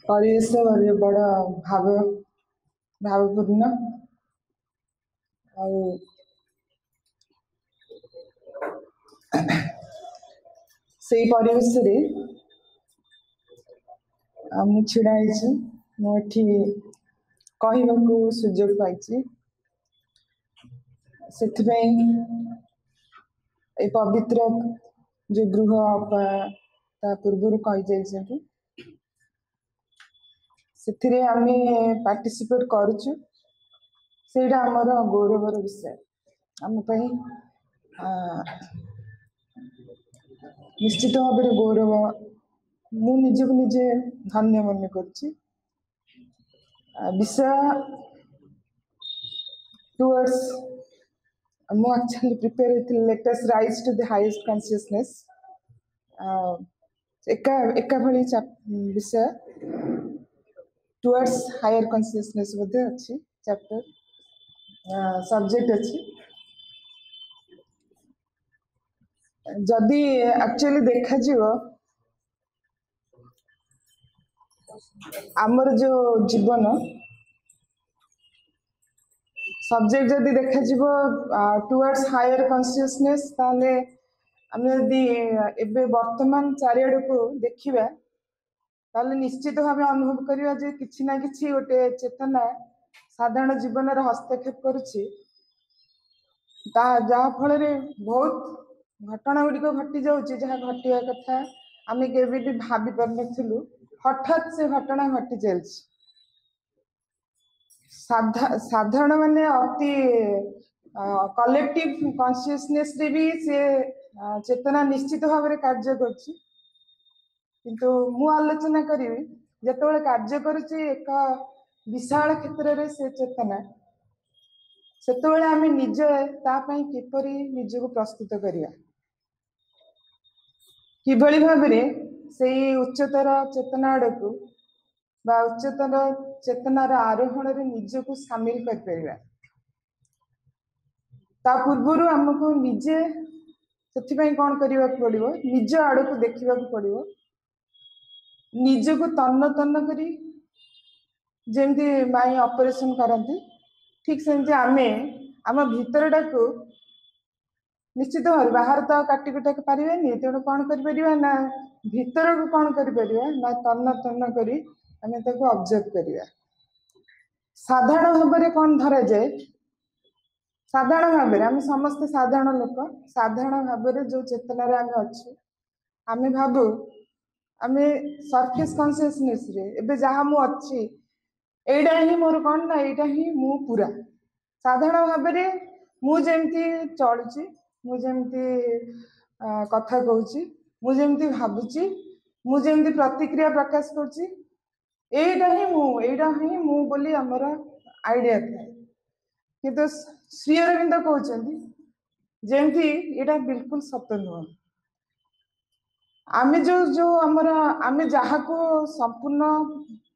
परिवेश बड़ भाव भावपूर्ण से परिवेश रे मु छिड़ाई मुठी कहवाक सुजोग पाई से पवित्र जो गृह पूर्व कही से आम पार्टिसिपेट करुचु से आमर गौरवर विषय आम निश्चित भाव में गौरव मु निजक निजे धन्य मन कर विषय टुवर्ड्स मु actually prepare let us rise to the highest consciousness एका भली विषय टुवर्ड्स हायर कॉन्शियसनेस बोधे अच्छी चैप्टर सब्जेक्ट अच्छी जदि एक्चुअली देखा आमर जो जीवन सब्जेक्ट जदि देखा टुवर्ड्स हायर कॉन्शियसनेस ताले आम जदि एबे वर्तमान चारिआड को देखिबा ताले निश्चित भाव अनुभव करिया जे किछि ना किछि गोटे चेतना साधारण जीवन रे हस्तक्षेप करुछि जहा फल बहुत घटना गुड़िक घटी जाऊँगी जहाँ घटवा कथा आम केवे भी भाभी पार नथिलु हठात से घटना घटी चलछि साधारण माने अति कलेक्टिव कॉन्शियसनेस रे भी से चेतना निश्चित भाव में कार्य करछि किंतु मु आलोचना करी जेतेबेले कार्य करुछि एक विशाल क्षेत्र रे से चेतना सेतेबेले आम निज तापाई किपरि निजको प्रस्तुत करिया किभली भाव से उच्चतर चेतना आड़क बा उच्चतर चेतनार आरोहण रे निजको सामिल कर परिबा ता पूर्व आमको निजे से कौन करने पड़ो निज आड़ को देखा पड़ो निजको तन्न तन्न करी जेमती माई ऑपरेशन करती ठीक सेमती आमे आम भीतरटा को निश्चित भाव बाहर तो काटिकुटा पारे तेणु कौन कर ना भीतर को कौन कर ना तन्न तन्न करी आमे ताको ऑब्जर्व करिया साधारण भाव में कौन धरा जाए साधारण भाव में आम समस्त साधारण लोक साधारण भाव में जो चेतना आम अच्छे आम भावु आम सरफेस कॉन्शियसनेस रे एबे जहाँ मु अच्छी एटा ही मोर कौन ना एटा ही मु पूरा साधारण भाव में मु जेमती चलुची मु जेमती कथा कहूची मु जेमती भाबुची मु जेमती प्रतिक्रिया प्रकाश करुची एटा ही मु बोली हमर आइडिया था किंतु श्री अरविंद कहते जेमती एटा बिल्कुल सत नुह आमे जो हमर आमे जहाँ को संपूर्ण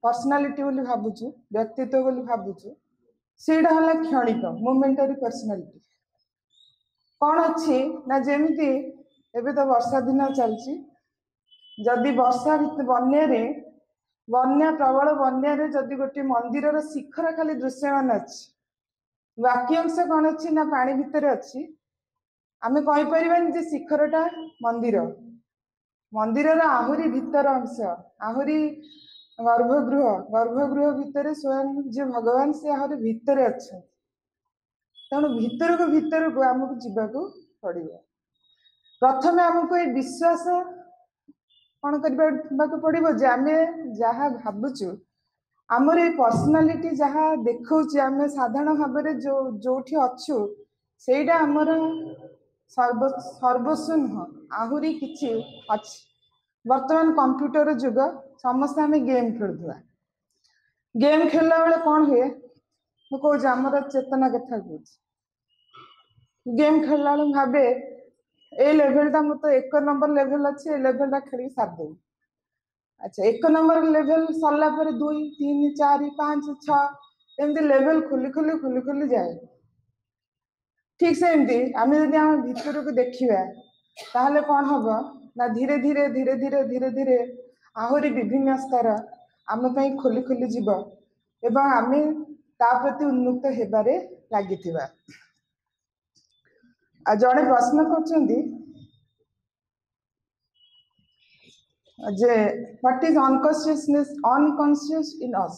पर्सनालिटी बोली भाबुचु व्यक्तित्व बोली भाबुचु सेटा हला क्षणिक मोमेंटरी पर्सनालिटी कौन अच्छी ना जेमती एबे तो वर्षा दिन चलची जदि वर्षा बन्या बन्या प्रबल बन्या जदि गोटे मंदिर शिखर खाली दृश्यमान अच्छी बाकी अंश कौन अच्छी ना पानी भितर अच्छी आमे कहि परिबानी जे शिखरटा मंदिर मंदिर आहुरी भीतर अंश आहुरी गर्भगृह भितर स्वयं जो भगवान से आहुरी भितर अच्छा तेणु भीतर को आमको जीवाको पड़ो प्रथम आमको ये विश्वास कौन करने पड़ो जे आम जहाँ भावुचु आमर ये पर्सनालीटी जहाँ देखा आम साधारण भाव में जो अच्छु सेटा आमर सर्वस्व नुह आहुरी किछि अच्छी वर्तमान कंप्यूटर जुग समस्त आम गेम खेलुवा गेम खेलला बेले कौन हुए मुझे आमर चेतना कथा कहूँ गेम खेलला बेले भावे ए लेवलटा मत एक नंबर लेवल अच्छे लेवलटा खेल सारदे अच्छा एक नंबर लेवल सरला पर 2 3 4 5 6 एमती लेवल खोली खोली खोली खोली जाए ठीक से एमती आम जब आम भीतर को देखा ताहले कौन हम ना धीरे धीरे धीरे धीरे धीरे धीरे आहुरी विभिन्न स्तर आम खोली खोली जीव एवं आम ता प्रति उन्मुक्त हेबारे लागिथिबा। जड़े प्रश्न कर व्हाट इज अनकॉन्शियसनेस अनकॉन्शियस इन अस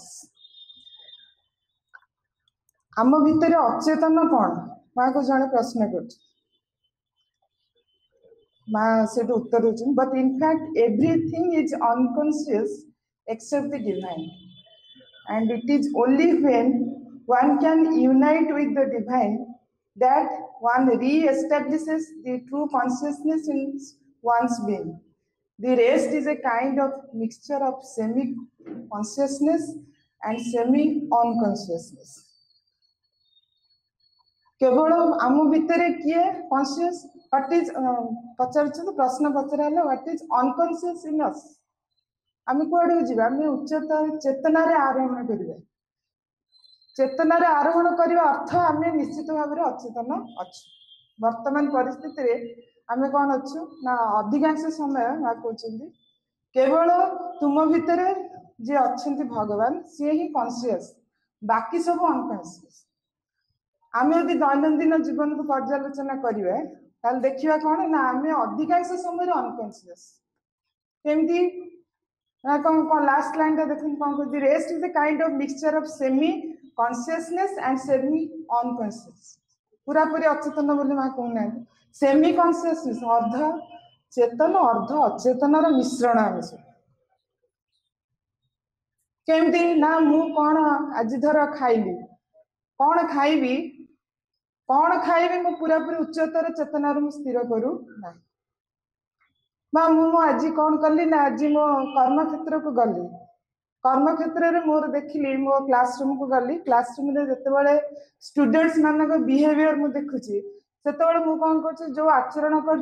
आम भितर अचेतन कौन माँ को जड़े प्रश्न कर माँ से उत्तर दूसरी but in fact everything is unconscious except the divine and it is only when one can unite with the divine that one re-establishes the true consciousness in one's being. The rest is a kind of mixture of semi-consciousness and semi-unconsciousness. केवल आम भितर किए conscious what is पचार प्रश्न पचरा what is unconscious इन अस आम कौड़ जा उच्चतर चेतना आरोहण करिया चेतना आरोहण करने अर्थ आम निश्चित भाव में अचेतन अच्छु वर्तमान परिस्थिति आम कौन अच्छु ना अधिकांश समय माँ कहते केवल तुम भितर जी अच्छा भगवान सी ही कॉन्शियस बाकी सब अनकॉन्शियस आम यदि दैनंदिन जीवन को पर्यालोचना करिया देखिए कौन ना आम अधिकांश समय अनकॉन्शियस केमती कौन लास्ट लाइन टा देखते कौन कहते rest is a kind of mixture of semi consciousness and semi unconscious पूरा पूरी अचेतन बोली माँ कहना सेमी कॉन्शियसनेस अर्ध चेतन अर्ध अचेतन मिश्रण आम सब केमती ना मु कौन आज धर खाइली कौन खाइबी मु पूरा पूरी उच्चतर चेतनार मु स्थिर करू ना बा मु आज कौन कली ना आज मो कर्म क्षेत्र को गली कर्म क्षेत्र में मोर देखिली मो क्लासरूम को गली क्लासरूम में जिते स्टूडेंट्स मान बिहेवियर मु देखुची से मु कौन कर जो आचरण कर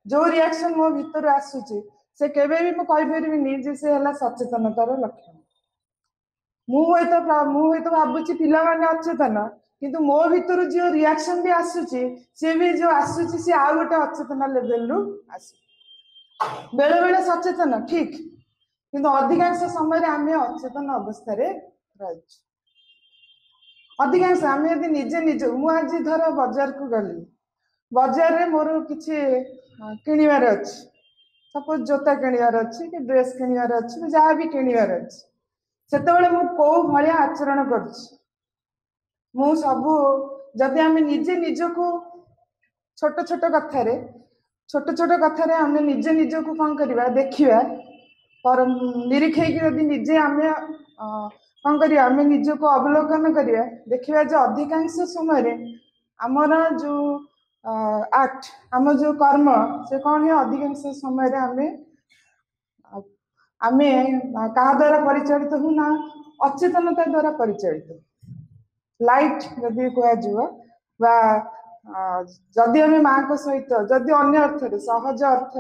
जो रिएक्शन मो भीतर आसूची से केबे भी मु कहि परिबिनी जे से हला सचेतनतार लक्षण मुझे भावुची पिला माने अचेतन किंतु मो भीतर जो रिएक्शन भी आसूची सी भी जो आसूची सी आ गोटे अचेतन लेवल रु आसू बेले बेले सचेतन ठीक किंतु अधिकांश समय आम अचेतन अवस्था रही अधिकांश आम यदि निजे निज मुझे धर बाजार को गली बाजार रे मोर किसी किणवार अच्छी सपोज जोता किणवार अच्छी कि ड्रेस किणवार अच्छी जहाँ भी किणवार अच्छी सेतबेले मु को भलिया आचरण करछि मु सबु जदि आम निजे निजको छोट छोट कथारे आम निजे निजको कौन करवा देखिया पर निरीक्षे यदि निजे आम कौन कर आम निजको अवलोकन करवा देखिया जो अधिकांश समय आमर जो आक्ट आम जो कर्म से कौन है अधिकांश समय आम क्या द्वारा परिचालित हूँ ना अचेतनता द्वारा परिचालित लाइट जदि जदि आम माँ को सहित जदि अन्य अर्थ सहज अर्थ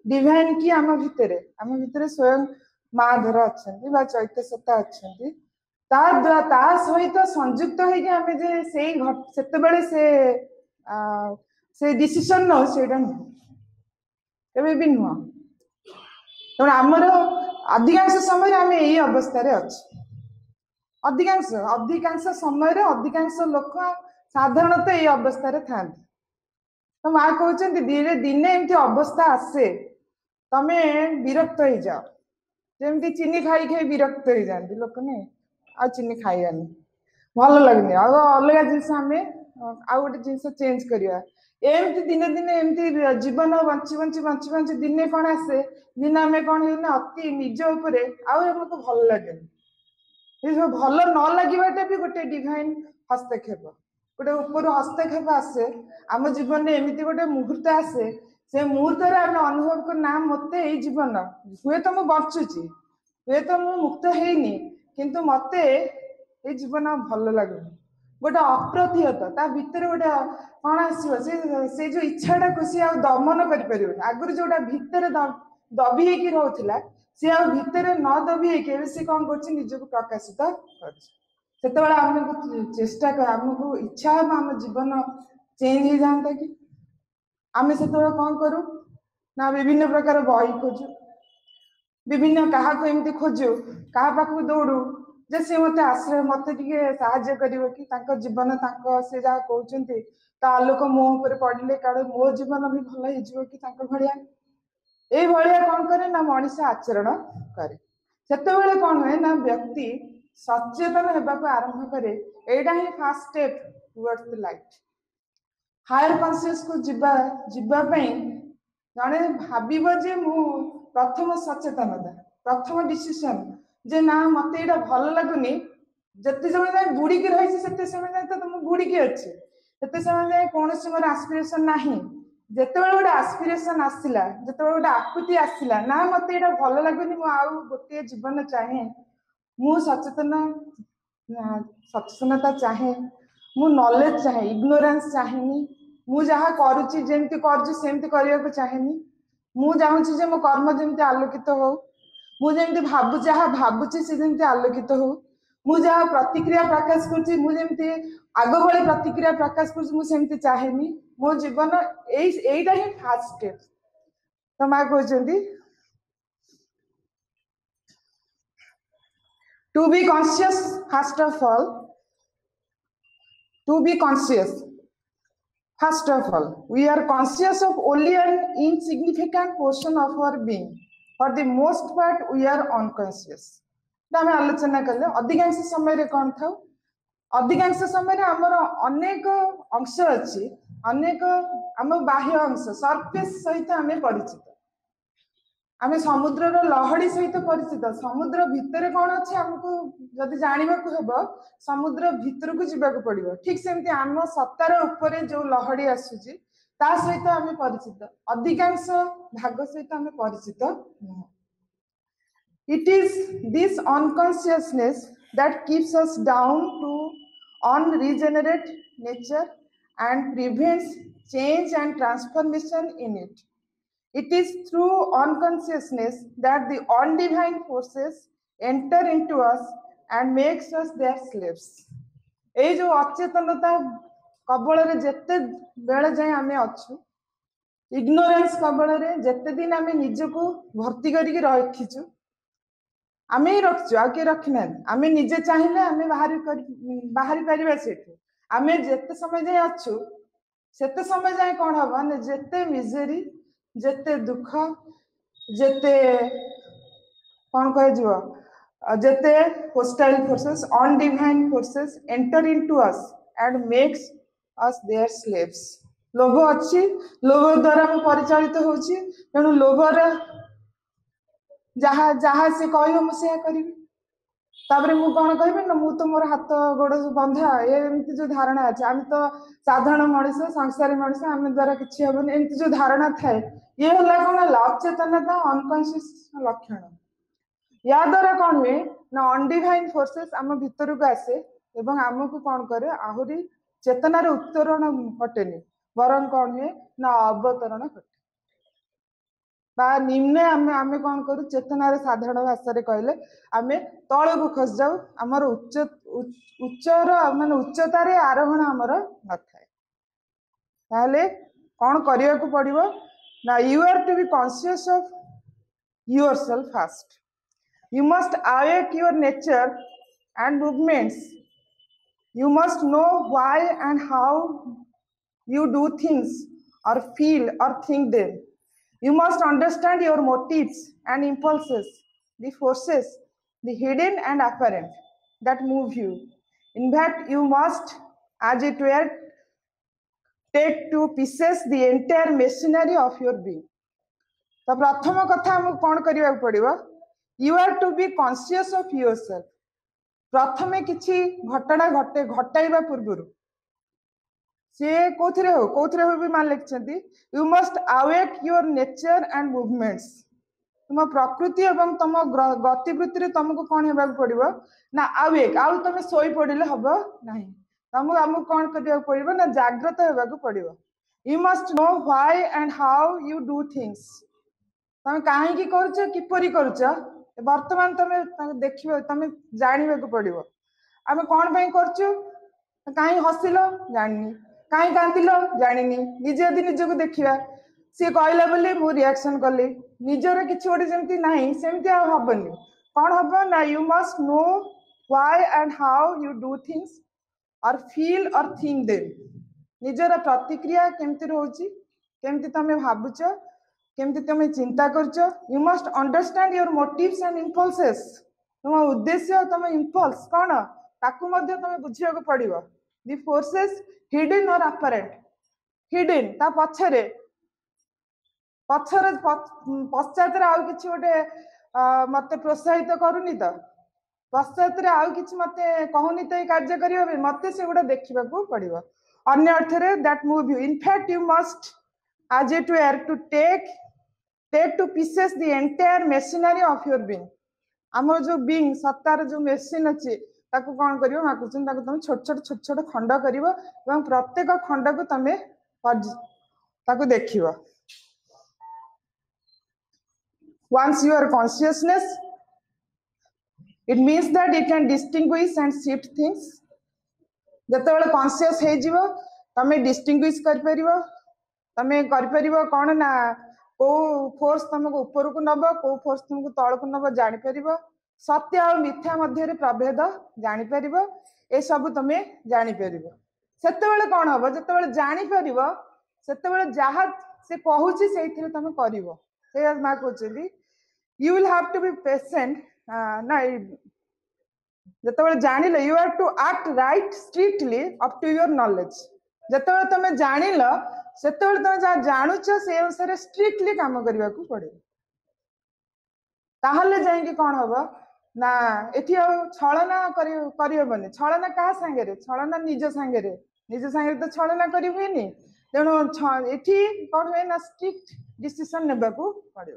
डिवाइन की आम भितर स्वयं माँ धर अच्छा चैत्य सत्ता अच्छा ता सहित संयुक्त होते से डिसीजन नौ से नुह भी नुह तेणु आमर अधिकांश समय आम यही अवस्था अधिकांश अधिकांश समय अधिकांश लोक साधारणतः यही अवस्था था तो माँ कहते दिने एमती अवस्था आसे तमे विरक्त हो जाओ जमी चीनी खाई खाई विरक्त हो जाती लोक नहीं आ चीनी खाइबानी भल लगनी अलग जिनस आम आ गोटे जिनस चेंज करवा एमती दिने दिने एमती जीवन बंची बंची बंची बंची दिने कौन आसे दिन आम कौन होना अति निज उपरे आमको भल लगे भल न लगे भी गोटे डिवाइन हस्तक्षेप गोटे ऊपर हस्तक्षेप आसे आम जीवन में एमती गोटे मुहूर्त आसे से मुहूर्त आम अनुभव कर ना मत जीवन हुए तो मुझे बचुची हुए तो मुक्त हैनी किंतु मत ये जीवन भल लगुनि गोटे अप्रतिहत ता भितर गोटे कौन आसो से जो इच्छाटा को सी दमन कर आगुरी जोटा भितर दबी होगी रोला सी भितर न दबी होके सी कौन कर निजक प्रकाशित कर आमको चेष्टा कर आमको इच्छा हम आम जीवन चेंज हो जाता कि आम से कौन करूँ ना विभिन्न प्रकार बही खोजु विभिन्न क्या एमती खोजु क्या पाखक दौड़ू जे सी मत आश्रय मत साहाଯ୍य करिवो कि जीवन से जहाँ कहते आलोक मो उपर पड़े काले मो जीवन भी भल हो भाया ये भाया कौन करे ना मनीष आचरण करे से कौन हुए ना व्यक्ति सचेतन होगा आरंभ करे एटा ही first step towards the light higher conscious को जीवाई जड़े भाव जे मु प्रथम सचेतनता प्रथम डिसीजन जे ना मत ये भल लगुनि जिते समय जाए बुड़ीकी रही से समय जाए तो तुम बुड़ीकी अच्छे से समय जाए कौन मोर आस्पिरेसन ना जिते गोटे आस्पिरेसन आसला जिते गोटे आकुति आसला ना मत ये भल लगुनि गोटे जीवन चाहे मु सचेतनता चाहे मु नॉलेज चाहे इग्नोरेंस चाहेनी मु जहाँ करुच्ची जमती करमती करने चाहेनी मु चाहूँ जे मो कर्म जमी आलोकित हो मुझे भावु जहाँ भावुची से जमी आलोकित हो मु जहाँ प्रतिक्रिया प्रकाश करुँची आग भली प्रतिक्रिया प्रकाश करुँची चाहेनी मो जीवन यहीटा ही फास्ट स्टेप तो माँ कहते to be conscious first of all to be conscious first of all we are conscious of only an insignificant portion of our being for the most part we are unconscious आम आलोचना कले अधिकांश समय रे कौन था अधिकांश समय आमर अनेक अंश अच्छी अनेक आम बाह्य अंश सरफेस सहित आम परिचित आम समुद्र लहड़ी सहित परिचित समुद्र भितर कौन अच्छे आमको जदि जानवा हम समुद्र भितर को जीवाक पड़ो ठीक सेमती आम सत्तार उपरे जो लहड़ी आसूची ता सहित आम परिचित अधिकांश भाग सहित आम परिचित नुह it is this unconsciousness that keeps us down to unregenerate nature and prevents change and transformation in it It is through unconsciousness that the undivine forces enter into us and makes us their slaves. ये जो अचेतनता कबल रे जेते बेले जाए आमे अच्छु ignorance कबल रे जेते दिन आमे निजको भर्ती करिक रखिछु आमे ही रखछु आ के रखना आमे निजे चाहिए आमे बाहरी परिबा सेठु आमे जेते समय जाए अच्छु सेते समय जाए कोन हबा ने जेते मिजरी जेते दुख जेते कौन कह जेते hostile forces undivine forces enter into us and makes us their slaves लोभ अच्छी लोभ द्वारा मु परिचालित होची तेणु लोभर जहाँ जहाँ से कह मुझे करी तापर मु कौन कह मु तो मोर हाथ गोड़ बंधा एमती जो धारणा अच्छे आम तो साधारण मनीष संसारी मनीष आम द्वारा किसी हेनी एमती जो धारणा थाए ये है कौन है अचेतनता अनकॉन्शियस लक्षण या द्वारा कौन हुए ना अनडिवाइन फोर्सेस आम भीतर को आसे एवं आमको कौन करे आहरी चेतनार उत्तरण घटेनि वरन कौन हुए ना अवतरण घटे निम्ने आमे आमे कौन करू चेतनार साधारण भाषा कहले आमे तल को खस जाऊ आमर उच्चर मान उच्चतार आरोहण आमर न थाए कौन करने को पड़ो ना you are to be conscious of yourself first. You must awake your nature and movements. You must know why and how you do things or feel or think them. You must understand your motives and impulses, the forces, the hidden and apparent, that move you. In fact, you must, as it were, take to pieces the entire machinery of your being. तो प्रथम कथा हमको कौन करने पड़ो you are to be conscious of yourself प्रथमे किसी घटना घटे घटाइबा पूर्व सी कौन हो भी मान लिखिं you must awake your nature and movements तुम प्रकृति एवं तुम गतिवृत्ति तुमको कौन होगा पड़ो ना अवेक आउ तुम शोई पड़े हम ना तुमको आमको कौन करने पड़ो ना जागृत होगा पड़ो you must know why and how you do things तुम कहीं किपरि करुच बर्तमान तुम देख तुम जानवा पड़ो आम कौन कहीं हसिल जानी कहीं कांदिल जानी निजे यदि निजक देखा सी कहला बोली मु रिएक्शन कली निजर किसी गोटे जमी ना सेमती हेनी कौन हम ना you must know why and how you do things और फील और थिंक देम निजर प्रतिक्रिया केमती रोची केमती तुम भावुच केमती तुम चिंता करछ you must understand your motives and impulses तुम उद्देश्य तुम इम्पल्स कौन ताकू मध्य तुम बुझिया को पड़िबो दी फोर्सेस हिडन और अपरेंट हिडन ता पछरे पछर पश्चात आउ किछि गोटे मते प्रोत्साहित करूनी तो पश्चात आउ किछि मते कहूनी तो कार्य करियो मते से गुडा देखिबा को पड़िबो अन्य अर्थ रे that move you in fact you must as it were to take to pieces the entire machinery of your being आमर जो being सत्तार जो machine अछि ताकू कोन करियो माकुचन ताकू तुम छोट छोट खंड करिवो एवं प्रत्येक खंड को तमे ताकू देखिवो once your consciousness it means that you can distinguish and shift things जतबेले कॉन्शियस हे जीवो तमे डिस्टिंग्विश कर परिवो तमे कर परिवो कोन ना को फोर्स तुमको ऊपर को नब को फोर्स तुमको तल को नब जानि परिवो सत्य और मिथ्या मध्य रे प्रभेद जानि परिवो ए सब तमे जानि परिवो सेतेबेले कोन हबो जतबेले जानि परिवो सेतेबेले जहा से कहूची सेथिरे तमे करिवो से मा कहउछली you will have to be patient ना जतबेले जानिले you have to act right strictly up to your knowledge जतबेले तमे जानिलो सेतेबेले तमे जा जानुछ से अनुसार स्ट्रिक्टली काम करबा को पड़े ताहले जाई कि कोन हबो ना एथि छलना करियबनी छलना का संगे रे छलना निज संगे तो छलना करिबेनी तेणु एथि कोन होय ना स्ट्रिक्ट डिसीजन नेबा को पड़े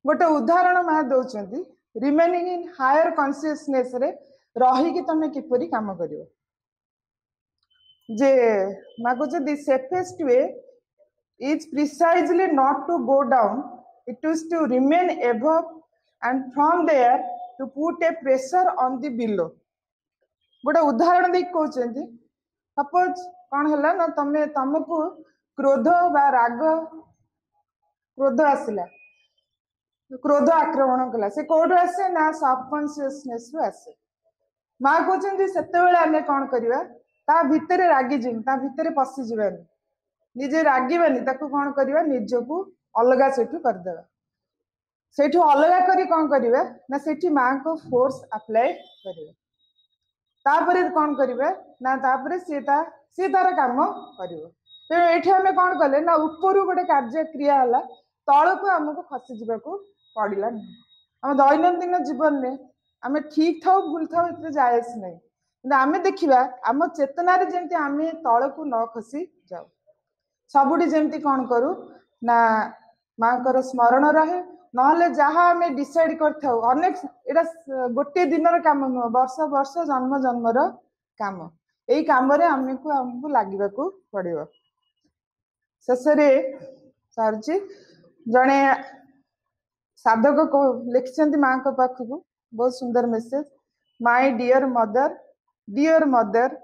गोटे उदाहरण मा दउचंती रिमेनिंग इन हायर कॉन्शियसनेस रे रही कि तमे किपरि काम करियो जे मागुच the safest way is precisely not to go down it is to remain above and from there to put a pressure on the below गोटे उदाहरण दे कहउचंती सपोज कोन हला ना तमे तुमको क्रोध बा राग क्रोध आसिला क्रोध आक्रमण कला से कोड आसे ना सबकॉन्शियसनेस रो आसे माँ कहते से आम कौन करवा ता भितर रागी जी ता भितर पशि जावानी निजे रागवानी ताको कौन करवा निजको अलगा से करदे से अलगा करी कौन करवा ना से माँ को फोर्स अप्लाई करवा तापर कौन करवा ना तापर सी तार काम कर ये आम कौन कले ना ऊपर गोटे कार्य क्रिया है तल को आमको खसी जावाक पड़ा आम दैनंदिन जीवन में आम ठीक था भूल था ये जायस नहीं आम देखा आम चेतनार जमी आम तल को न खसी जाऊ सबुठी जमी कौन करूँ ना माँ को स्मरण रहे ना जहाँ आम डिसाइड कर अनेक यहाँ गोटे दिन काम नुह वर्ष वर्ष जन्म जन्मर काम यही कम आमको लगे पड़ो शेष सारी जड़े साधक लिखिं माँ को पाखक बहुत सुंदर message my dear mother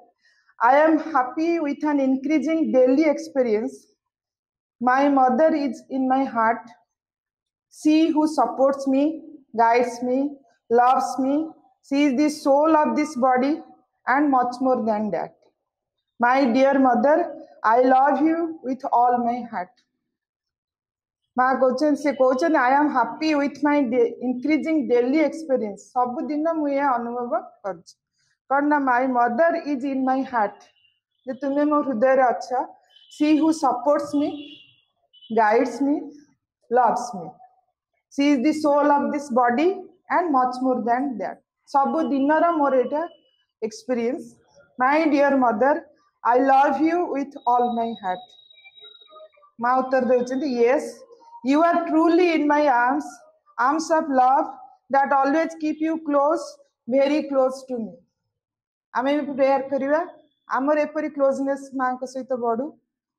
I am happy with an increasing daily experience my mother is in my heart she who supports me guides me loves me she is the soul of this body and much more than that my dear mother I love you with all my heart माँ कहते I am happy with my increasing daily experience सब दिन मुझे अनुभव कर my mother is in my heart जे तुम्हें मो हृदय अच्छा she who supports me guides me loves me she is the soul of this body and much more than that सब दिन मोर एटा experience my dear mother I love you with all my heart माँ उत्तर देउछंती yes You are truly in my arms of love that always keep you close, very close to me. आमे भी prayer करिवा आमर एपरी क्लोजनेस मां को सहित बढ़ू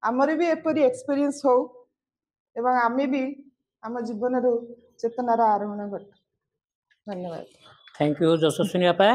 आमर भी एपरी एक्सपीरियंस हो एवं आमे भी आम जीवन रो चेतनार आरोहण घट धन्यवाद। थैंक यू यशस्विनी आपा।